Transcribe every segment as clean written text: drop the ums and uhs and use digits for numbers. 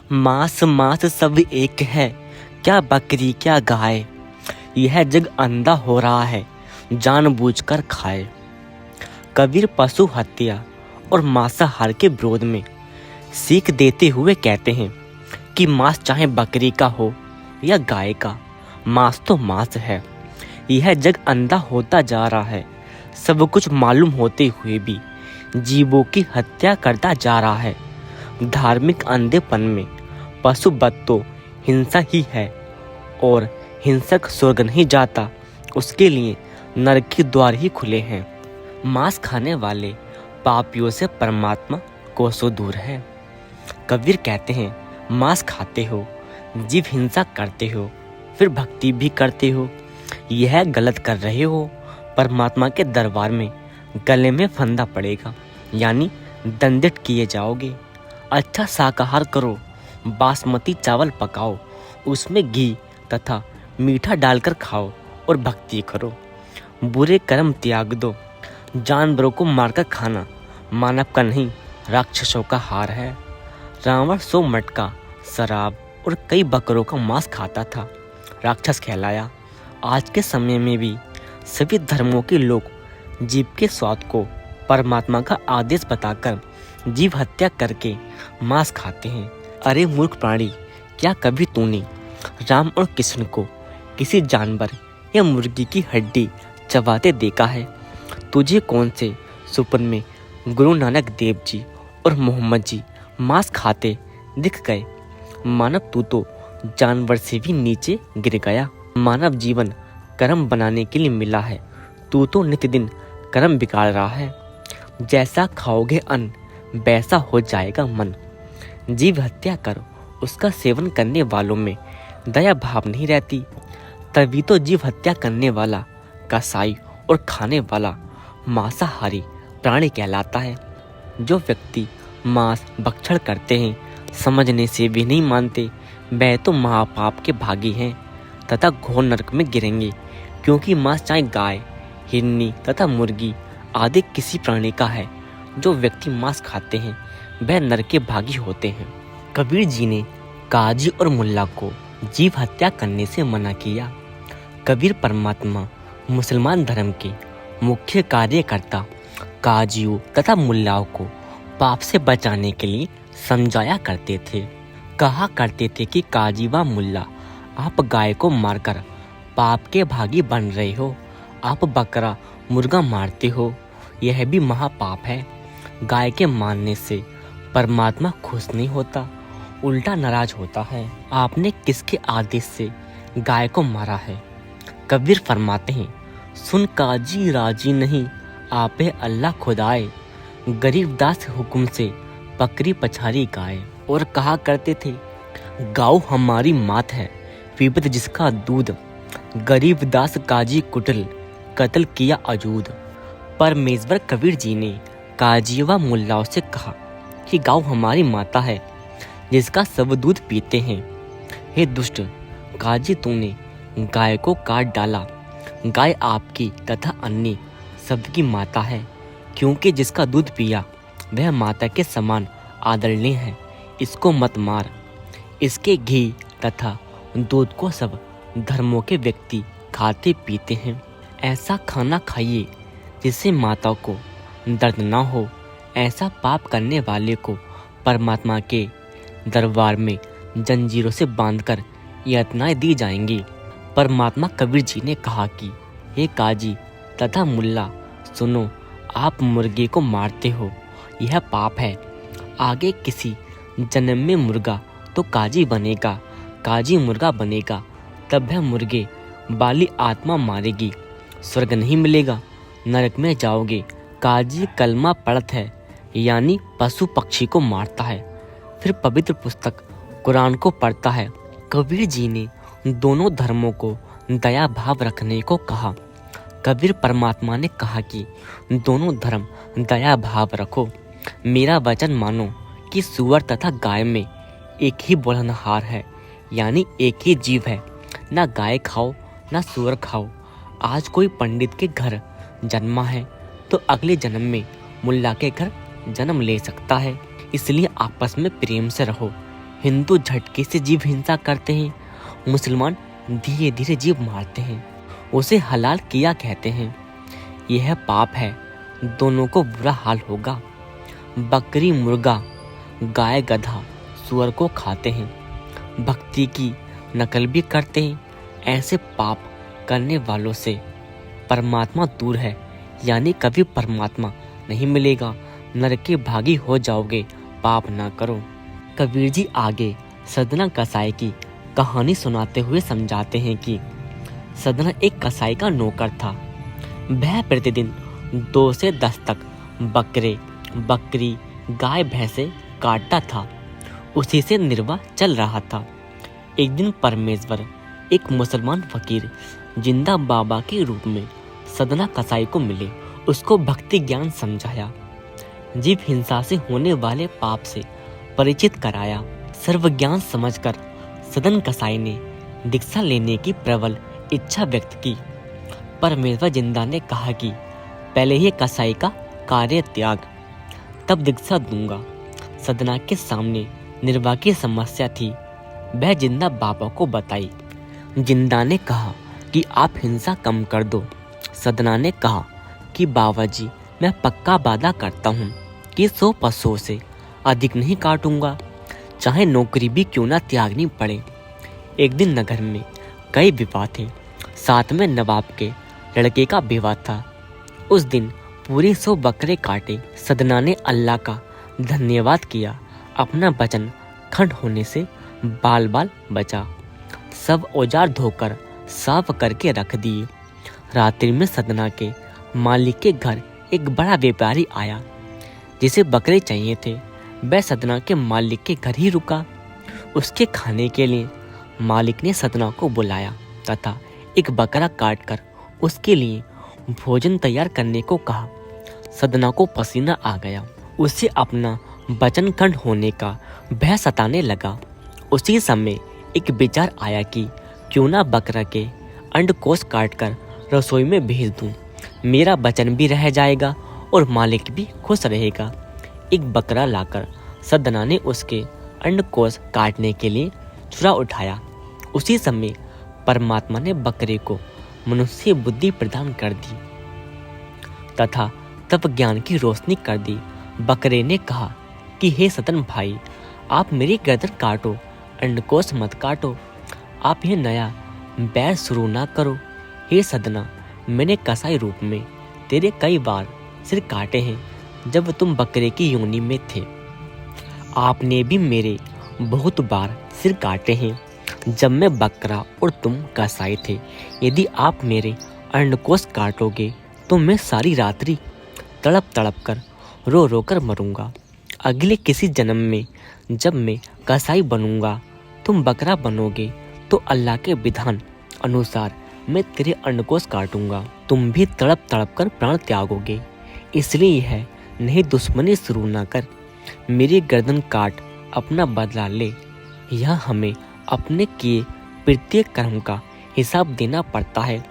मांस मांस सब एक है, क्या बकरी क्या गाय। यह जग अंधा हो रहा है, जानबूझकर खाए। कबीर पशु हत्या और मांसाहार के विरोध में सीख देते हुए कहते हैं कि मांस चाहे बकरी का हो या गाय का, मांस तो मांस है। यह जग अंधा होता जा रहा है, सब कुछ मालूम होते हुए भी जीवों की हत्या करता जा रहा है। धार्मिक अंधेपन में पशुवध तो हिंसा ही है, और हिंसक स्वर्ग नहीं जाता, उसके लिए नरक के द्वार ही खुले हैं। मांस खाने वाले पापियों से परमात्मा कोसों दूर है। कबीर कहते हैं, मांस खाते हो, जीव हिंसा करते हो, फिर भक्ति भी करते हो, यह गलत कर रहे हो। परमात्मा के दरबार में गले में फंदा पड़ेगा, यानी दंडित किए जाओगे। अच्छा शाकाहार करो, बासमती चावल पकाओ, उसमें घी तथा मीठा डालकर खाओ और भक्ति करो। बुरे कर्म त्याग दो। जानवरों को मारकर खाना मानव का नहीं, राक्षसों का हार है। रावण 100 मटका शराब और कई बकरों का मांस खाता था, राक्षस कहलाया। आज के समय में भी सभी धर्मों के लोग जीव के स्वाद को परमात्मा का आदेश बताकर जीव हत्या करके मांस खाते हैं। अरे मूर्ख प्राणी, क्या कभी तूने राम और कृष्ण को किसी जानवर या मुर्गी की हड्डी चबाते देखा है? तुझे कौन से सुपन में गुरु नानक देव जी और मोहम्मद जी मांस खाते दिख गए? मानव, तू तो जानवर से भी नीचे गिर गया। मानव जीवन कर्म बनाने के लिए मिला है, तू तो नित्य दिन कर्म बिगाड़ रहा है। जैसा खाओगे अन्न वैसा हो जाएगा मन। जीव हत्या करो, उसका सेवन करने वालों में दया भाव नहीं रहती, तभी तो जीव हत्या करने वाला कसाई और खाने वाला मांसाहारी प्राणी कहलाता है। जो व्यक्ति मांस भक्षण करते हैं, समझने से भी नहीं मानते, वह तो महापाप के भागी हैं तथा घोर नरक में गिरेंगे, क्योंकि मांस चाहे गाय, हिरनी तथा मुर्गी आदि किसी प्राणी का है। जो व्यक्ति मांस खाते हैं वह नरक के भागी होते हैं। कबीर जी ने काजी और मुल्ला को जीव हत्या करने से मना किया। कबीर परमात्मा मुसलमान धर्म के मुख्य कार्यकर्ता काजियों तथा मुल्लाओं को पाप से बचाने के लिए समझाया करते थे। कहा करते थे कि काजी व मुल्ला, आप गाय को मारकर पाप के भागी बन रहे हो, आप बकरा मुर्गा मारते हो, यह भी महापाप है। गाय के मारने से परमात्मा खुश नहीं होता, उल्टा नाराज होता है। आपने किसके आदेश से गाय को मारा है? कबीर फरमाते हैं, सुन काजी राजी नहीं, आपे अल्लाह खुदाए, गरीबदास हुक्म से बकरी पछारी गाय। और कहा करते थे, गाँव हमारी मात है, पीपत जिसका दूध, गरीबदास काजी कुटिल, कत्ल किया अजूद। परमेश्वर कबीर जी ने काजी व मुल्लाओं से कहा कि गाँव हमारी माता है, जिसका सब दूध पीते हैं। हे दुष्ट काजी, तूने गाय को काट डाला। गाय आपकी तथा अन्य सबकी माता है, क्योंकि जिसका दूध पिया वह माता के समान आदरणीय है। इसको मत मार। इसके घी तथा दूध को सब धर्मों के व्यक्ति खाते पीते हैं। ऐसा खाना खाइए जिससे माता को दर्द ना हो। ऐसा पाप करने वाले को परमात्मा के दरबार में जंजीरों से बांधकर यातनाएं दी जाएंगी। परमात्मा कबीर जी ने कहा कि हे काजी तथा मुल्ला, सुनो, आप मुर्गे को मारते हो, यह पाप है। आगे किसी जन्म में मुर्गा तो काजी बनेगा, काजी मुर्गा बनेगा, तब वह मुर्गे वाली आत्मा मारेगी, स्वर्ग नहीं मिलेगा, नरक में जाओगे। काजी कलमा पढ़त है, यानी पशु पक्षी को मारता है, फिर पवित्र पुस्तक कुरान को पढ़ता है। कबीर जी ने दोनों धर्मों को दया भाव रखने को कहा। कबीर परमात्मा ने कहा कि दोनों धर्म दया भाव रखो। मेरा वचन मानो कि सूअर तथा गाय में एक ही बोलनहार है, यानी एक ही जीव है। ना गाय खाओ ना सूअर खाओ। आज कोई पंडित के घर जन्मा है तो अगले जन्म में मुल्ला के घर जन्म ले सकता है। इसलिए आपस में प्रेम से रहो। हिंदू झटके से जीव हिंसा करते हैं, मुसलमान धीरे धीरे जीव मारते हैं, उसे हलाल किया कहते हैं। यह पाप है, दोनों को बुरा हाल होगा। बकरी मुर्गा, गाय गधा, सुअर को खाते हैं, भक्ति की नकल भी करते हैं। ऐसे पाप करने वालों से परमात्मा दूर है, यानी कभी परमात्मा नहीं मिलेगा, नरके भागी हो जाओगे, पाप ना करो। कबीर जी आगे सदना कसाई की कहानी सुनाते हुए समझाते हैं कि सदना एक कसाई का नौकर था। वह प्रतिदिन 2 से 10 तक बकरे, बकरी, गाय भैंसे काटता था, उसी से निर्वाह चल रहा था। एक दिन परमेश्वर एक मुसलमान फकीर जिंदा बाबा के रूप में सदना कसाई को मिले, उसको भक्ति ज्ञान समझाया, जीव हिंसा से होने वाले पाप से परिचित कराया। सर्वज्ञान समझकर सदन कसाई ने दीक्षा लेने की प्रबल इच्छा व्यक्त की। परमेश्वर जिंदा ने कहा कि पहले ही कसाई का कार्य त्याग, तब दीक्षा दूंगा। सदना के सामने निर्वाह की समस्या थी, वह जिंदा बाबा को बताई। जिंदा ने कहा कि आप हिंसा कम कर दो। सदना ने कहा कि बाबा जी, मैं पक्का वादा करता हूँ कि 100 पशुओं से अधिक नहीं काटूंगा, चाहे नौकरी भी क्यों ना त्यागनी पड़े। एक दिन नगर में कई विवाह थे, साथ में नवाब के लड़के का विवाह था। उस दिन पूरे 100 बकरे काटे। सदना ने अल्लाह का धन्यवाद किया, अपना वचन खंड होने से बाल बाल बचा। सब औजार धोकर साफ करके रख दिए। रात्रि में सदना के मालिक के घर एक बड़ा व्यापारी आया जिसे बकरे चाहिए थे। वह सदना के मालिक के घर ही रुका। उसके खाने के लिए मालिक ने सदना को बुलाया तथा एक बकरा काटकर उसके लिए भोजन तैयार करने को कहा। सदना को पसीना आ गया, उसे अपना वचन खंड होने का भय सताने लगा। उसी समय एक विचार आया कि क्यों ना बकरा के अंडकोश काटकर रसोई में भेज दूं, मेरा वचन भी रह जाएगा और मालिक भी खुश रहेगा। एक बकरा लाकर सदना ने उसके अंडकोश काटने के लिए छुरा उठाया। उसी समय परमात्मा ने बकरे को मनुष्य बुद्धि प्रदान कर दी तथा तब ज्ञान की रोशनी कर दी। बकरे ने कहा कि हे सदन भाई, आप मेरी गर्दन काटो, अंडकोश मत काटो। आप यह नया बैर शुरू ना करो। हे सदना, मैंने कसाई रूप में तेरे कई बार सिर काटे हैं जब तुम बकरे की योनि में थे। आपने भी मेरे बहुत बार सिर काटे हैं जब मैं बकरा और तुम कसाई थे। यदि आप मेरे अंडकोश काटोगे तो मैं सारी रात्रि तड़प तड़प कर रो रो कर मरूंगा। अगले किसी जन्म में जब मैं कसाई बनूंगा, तुम बकरा बनोगे तो अल्लाह के विधान अनुसार मैं तेरे अंडकोश काटूंगा। तुम भी तड़प तड़प कर प्राण त्यागोगे। इसलिए यह नहीं दुश्मनी शुरू ना कर, मेरी गर्दन काट अपना बदला ले। यह हमें अपने किए प्रत्येक कर्म का हिसाब देना पड़ता है,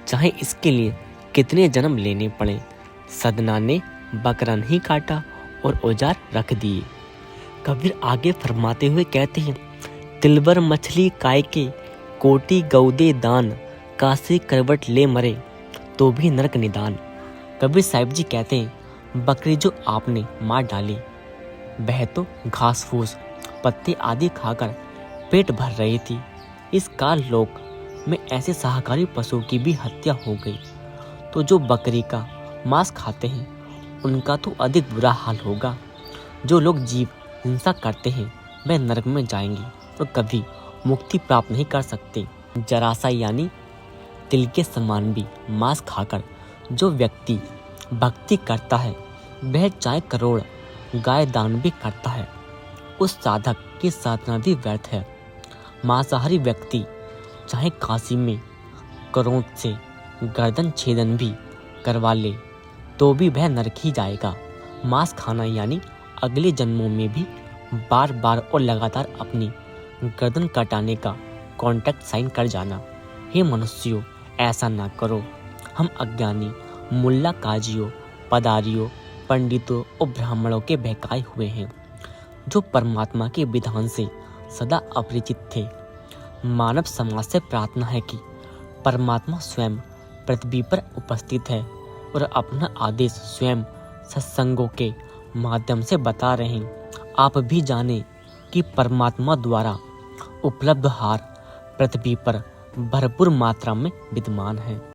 चाहे इसके लिए कितने जन्म लेने पड़े। सदना ने बकरा नहीं काटा और औजार रख दिए। कबीर आगे फरमाते हुए कहते हैं, तिलबर मछली काय के कोटि गौदे दान, काशी करवट ले मरे तो भी नरक निदान। कबीर साहिब जी कहते हैं, बकरी जो आपने मार डाली वह तो घास फूस पत्ते आदि खाकर पेट भर रही थी। इस काल लोक में ऐसे शाकाहारी पशु की भी हत्या हो गई, तो जो बकरी का मांस खाते हैं उनका तो अधिक बुरा हाल होगा। जो लोग जीव हिंसा करते हैं वह नरक में जाएंगे और कभी मुक्ति प्राप्त नहीं कर सकते। जरा सा यानी तिल के समान भी मांस खाकर जो व्यक्ति भक्ति करता है वह चाहे करोड़ गाय दान भी करता है, उस साधक की साधना भी व्यर्थ है। मांसाहारी व्यक्ति चाहे काशी में करोड़ से गर्दन छेदन भी करवा ले तो भी वह नरक ही जाएगा। मांस खाना यानी अगले जन्मों में भी बार बार और लगातार अपनी गर्दन कटाने का कॉन्ट्रैक्ट साइन कर जाना। हे मनुष्यों, ऐसा ना करो। हम अज्ञानी मुल्ला काजियों, पदारियों, पंडितों और ब्राह्मणों के बहकाए हुए हैं, जो परमात्मा के विधान से सदा अपरिचित थे। मानव समाज से प्रार्थना है कि परमात्मा स्वयं पृथ्वी पर उपस्थित है और अपना आदेश स्वयं सत्संगों के माध्यम से बता रहे हैं। आप भी जाने कि परमात्मा द्वारा उपलब्ध हार पृथ्वी पर भरपूर मात्रा में विद्यमान है।